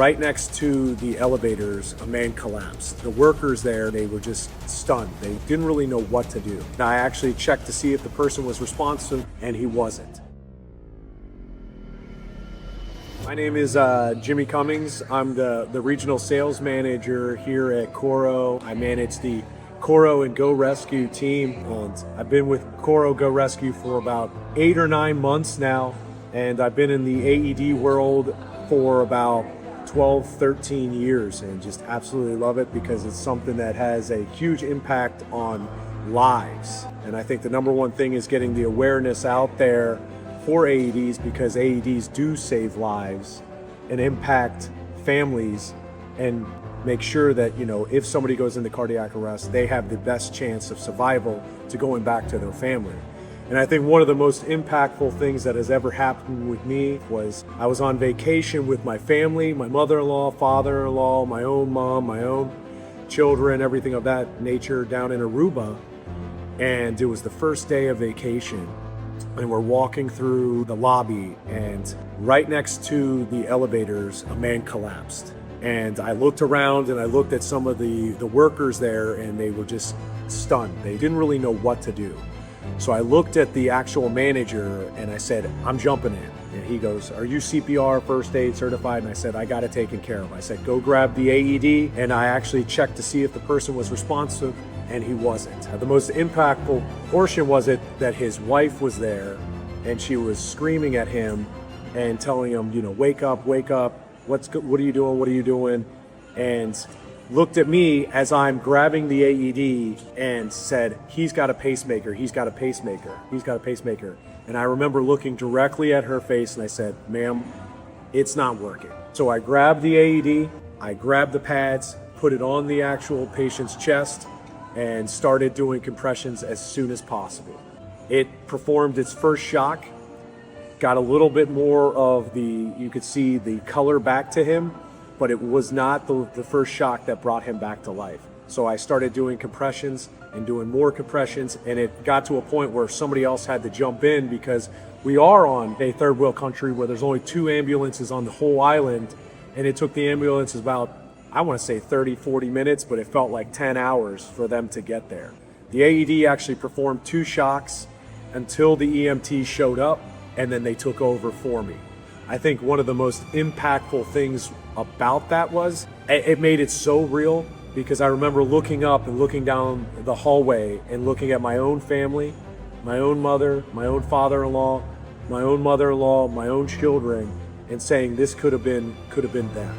Right next to the elevators, a man collapsed. The workers there, they were just stunned. They didn't really know what to do. I actually checked to see if the person was responsive, and he wasn't. My name is Jimmy Cummings. I'm the regional sales manager here at Coro. I manage the Coro and Go Rescue team, and I've been with Coro Go Rescue for about 8 or 9 months now, and I've been in the AED world for about 12, 13 years, and just absolutely love it because it's something that has a huge impact on lives. And I think the number one thing is getting the awareness out there for AEDs, because AEDs do save lives and impact families and make sure that, if somebody goes into cardiac arrest, they have the best chance of survival to going back to their family. And I think one of the most impactful things that has ever happened with me was I was on vacation with my family, my mother-in-law, father-in-law, my own mom, my own children, everything of that nature, down in Aruba. And it was the first day of vacation. And we're walking through the lobby, and right next to the elevators, a man collapsed. And I looked around and I looked at some of the workers there, and they were just stunned. They didn't really know what to do. So I looked at the actual manager and I said, I'm jumping in. And he goes, are you CPR first aid certified? And I said, I got it taken care of. I said, go grab the AED. And I actually checked to see if the person was responsive, and he wasn't. The most impactful portion was that his wife was there, and she was screaming at him and telling him, wake up, wake up. What are you doing? What are you doing? And looked at me as I'm grabbing the AED and said, he's got a pacemaker, he's got a pacemaker, he's got a pacemaker. And I remember looking directly at her face and I said, ma'am, it's not working. So I grabbed the AED, I grabbed the pads, put it on the actual patient's chest, and started doing compressions as soon as possible. It performed its first shock, got a little bit more of you could see the color back to him, but it was not the first shock that brought him back to life. So I started doing compressions and doing more compressions, and it got to a point where somebody else had to jump in, because we are on a third world country where there's only 2 ambulances on the whole island, and it took the ambulances about, I want to say 30, 40 minutes, but it felt like 10 hours for them to get there. The AED actually performed 2 shocks until the EMT showed up, and then they took over for me. I think one of the most impactful things about that was it made it so real, because I remember looking up and looking down the hallway and looking at my own family, my own mother, my own father-in-law, my own mother-in-law, my own children, and saying this could have been them.